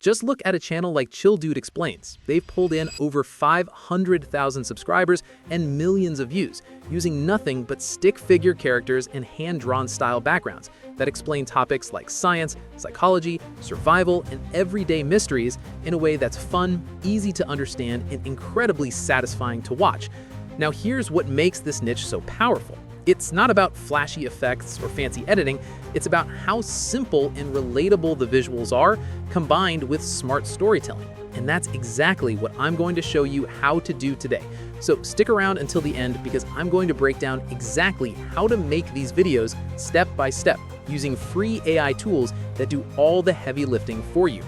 Just look at a channel like Chill Dude Explains. They've pulled in over 500,000 subscribers and millions of views, using nothing but stick figure characters and hand-drawn style backgrounds that explain topics like science, psychology, survival, and everyday mysteries in a way that's fun, easy to understand, and incredibly satisfying to watch. Now here's what makes this niche so powerful. It's not about flashy effects or fancy editing, it's about how simple and relatable the visuals are, combined with smart storytelling. And that's exactly what I'm going to show you how to do today. So stick around until the end because I'm going to break down exactly how to make these videos step by step using free AI tools that do all the heavy lifting for you.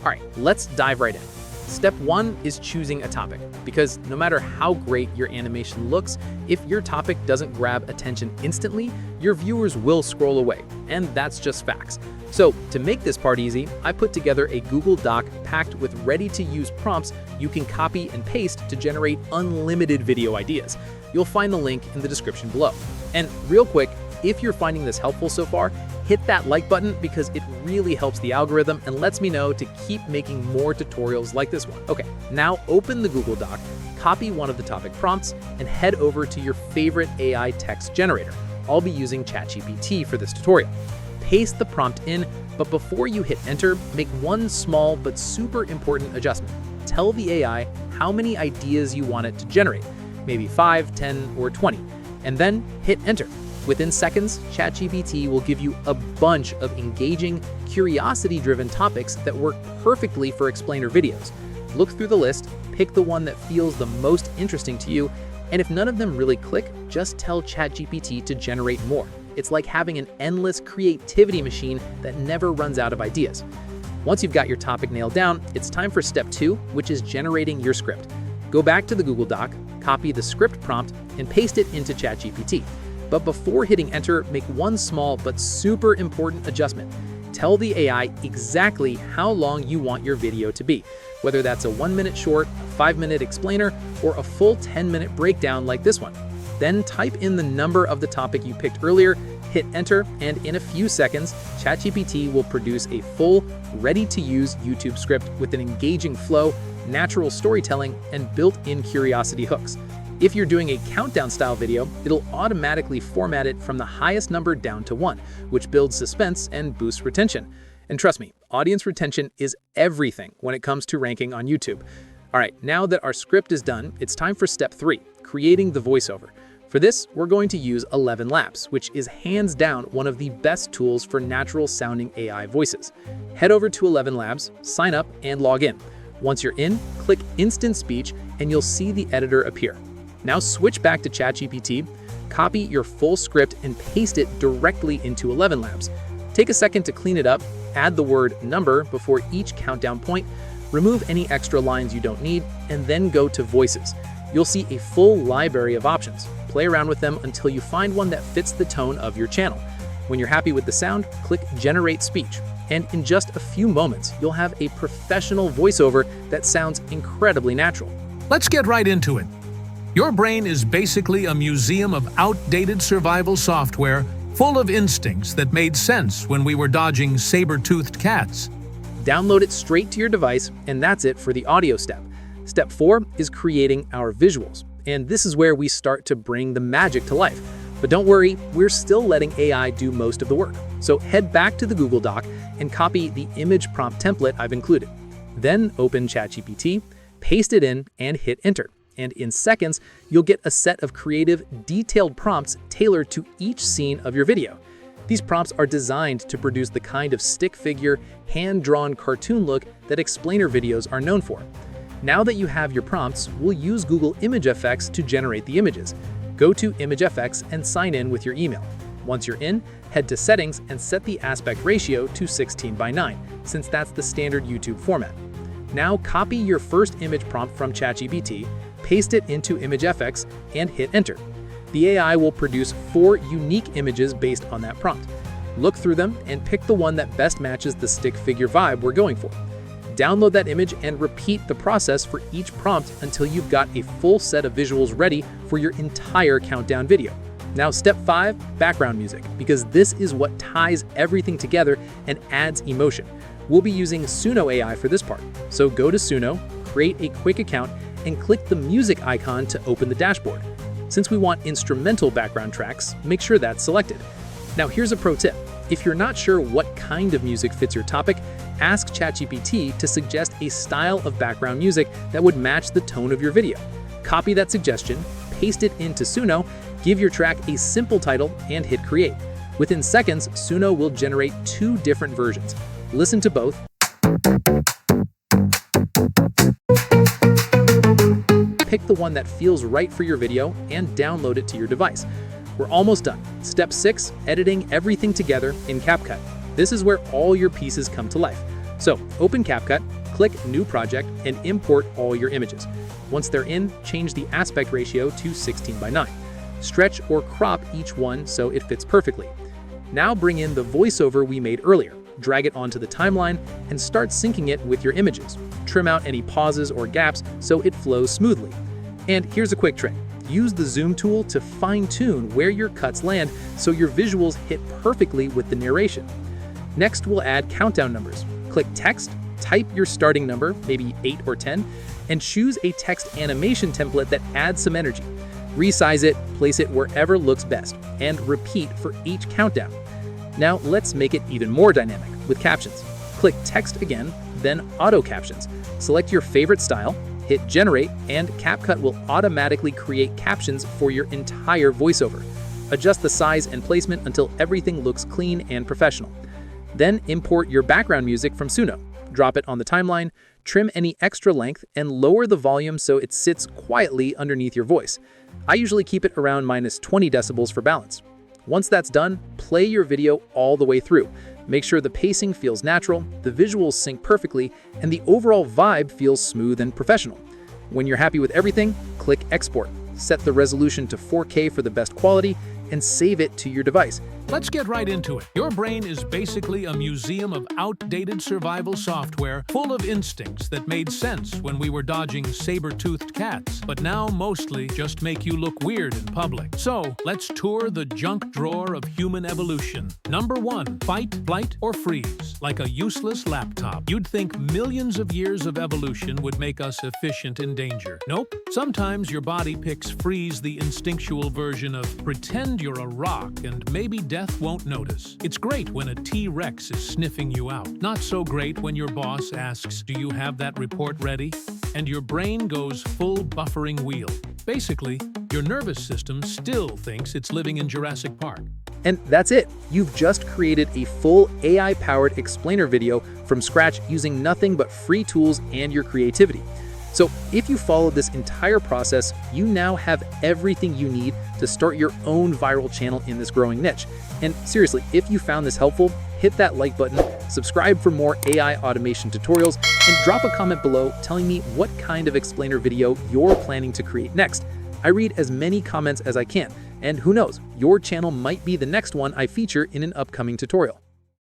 All right, let's dive right in. Step 1 is choosing a topic, because no matter how great your animation looks, if your topic doesn't grab attention instantly, your viewers will scroll away, and that's just facts. So to make this part easy, I put together a Google Doc packed with ready-to-use prompts you can copy and paste to generate unlimited video ideas. You'll find the link in the description below. And real quick, if you're finding this helpful so far, hit that like button because it really helps the algorithm and lets me know to keep making more tutorials like this one. Okay, now open the Google Doc, copy one of the topic prompts, and head over to your favorite AI text generator. I'll be using ChatGPT for this tutorial. Paste the prompt in, but before you hit enter, make one small but super important adjustment. Tell the AI how many ideas you want it to generate, maybe 5, 10, or 20, and then hit enter. Within seconds, ChatGPT will give you a bunch of engaging, curiosity-driven topics that work perfectly for explainer videos. Look through the list, pick the one that feels the most interesting to you, and if none of them really click, just tell ChatGPT to generate more. It's like having an endless creativity machine that never runs out of ideas. Once you've got your topic nailed down, it's time for step 2, which is generating your script. Go back to the Google Doc, copy the script prompt, and paste it into ChatGPT. But before hitting enter, make one small but super important adjustment. Tell the AI exactly how long you want your video to be, whether that's a 1-minute short, a 5-minute explainer, or a full 10-minute breakdown like this one. Then type in the number of the topic you picked earlier, hit enter, and in a few seconds, ChatGPT will produce a full, ready-to-use YouTube script with an engaging flow, natural storytelling, and built-in curiosity hooks. If you're doing a countdown-style video, it'll automatically format it from the highest number down to 1, which builds suspense and boosts retention. And trust me, audience retention is everything when it comes to ranking on YouTube. All right, now that our script is done, it's time for step 3, creating the voiceover. For this, we're going to use 11 Labs, which is hands down one of the best tools for natural-sounding AI voices. Head over to 11 Labs, sign up, and log in. Once you're in, click Instant Speech, and you'll see the editor appear. Now switch back to ChatGPT, copy your full script, and paste it directly into 11 Labs. Take a second to clean it up, add the word number before each countdown point, remove any extra lines you don't need, and then go to Voices. You'll see a full library of options. Play around with them until you find one that fits the tone of your channel. When you're happy with the sound, click Generate Speech. And in just a few moments, you'll have a professional voiceover that sounds incredibly natural. Let's get right into it. Your brain is basically a museum of outdated survival software full of instincts that made sense when we were dodging saber-toothed cats. Download it straight to your device, and that's it for the audio step. Step 4 is creating our visuals, and this is where we start to bring the magic to life. But don't worry, we're still letting AI do most of the work. So head back to the Google Doc and copy the image prompt template I've included. Then open ChatGPT, paste it in, and hit enter. And in seconds, you'll get a set of creative, detailed prompts tailored to each scene of your video. These prompts are designed to produce the kind of stick figure, hand-drawn cartoon look that explainer videos are known for. Now that you have your prompts, we'll use Google Image FX to generate the images. Go to Image FX and sign in with your email. Once you're in, head to Settings and set the aspect ratio to 16:9, since that's the standard YouTube format. Now copy your first image prompt from ChatGPT, paste it into Image FX, and hit enter. The AI will produce 4 unique images based on that prompt. Look through them and pick the one that best matches the stick figure vibe we're going for. Download that image and repeat the process for each prompt until you've got a full set of visuals ready for your entire countdown video. Now step 5, background music, because this is what ties everything together and adds emotion. We'll be using Suno AI for this part, so go to Suno, create a quick account, and click the music icon to open the dashboard. Since we want instrumental background tracks, make sure that's selected. Now here's a pro tip. If you're not sure what kind of music fits your topic, ask ChatGPT to suggest a style of background music that would match the tone of your video. Copy that suggestion, paste it into Suno, give your track a simple title, and hit create. Within seconds, Suno will generate 2 different versions. Listen to both. Pick the one that feels right for your video and download it to your device. We're almost done. Step 6, editing everything together in CapCut. This is where all your pieces come to life. So open CapCut, click New Project, and import all your images. Once they're in, change the aspect ratio to 16:9. Stretch or crop each one so it fits perfectly. Now bring in the voiceover we made earlier. Drag it onto the timeline and start syncing it with your images. Trim out any pauses or gaps so it flows smoothly. And here's a quick trick. Use the zoom tool to fine-tune where your cuts land so your visuals hit perfectly with the narration. Next, we'll add countdown numbers. Click Text, type your starting number, maybe 8 or 10, and choose a text animation template that adds some energy. Resize it, place it wherever looks best, and repeat for each countdown. Now let's make it even more dynamic with captions. Click Text again, then Auto Captions. Select your favorite style, hit Generate, and CapCut will automatically create captions for your entire voiceover. Adjust the size and placement until everything looks clean and professional. Then import your background music from Suno. Drop it on the timeline, trim any extra length, and lower the volume so it sits quietly underneath your voice. I usually keep it around -20 decibels for balance. Once that's done, play your video all the way through. Make sure the pacing feels natural, the visuals sync perfectly, and the overall vibe feels smooth and professional. When you're happy with everything, click Export. Set the resolution to 4K for the best quality, and save it to your device. Let's get right into it. Your brain is basically a museum of outdated survival software full of instincts that made sense when we were dodging saber-toothed cats, but now mostly just make you look weird in public. So, let's tour the junk drawer of human evolution. Number 1, fight, flight, or freeze. Like a useless laptop, you'd think millions of years of evolution would make us efficient in danger. Nope. Sometimes your body picks freeze, the instinctual version of pretend you're a rock and maybe death won't notice. It's great when a T-Rex is sniffing you out. Not so great when your boss asks, "Do you have that report ready?" And your brain goes full buffering wheel. Basically, your nervous system still thinks it's living in Jurassic Park. And that's it. You've just created a full AI-powered explainer video from scratch using nothing but free tools and your creativity. So if you follow this entire process, you now have everything you need to start your own viral channel in this growing niche. And seriously, if you found this helpful, hit that like button, subscribe for more AI automation tutorials, and drop a comment below telling me what kind of explainer video you're planning to create next. I read as many comments as I can, and who knows, your channel might be the next one I feature in an upcoming tutorial.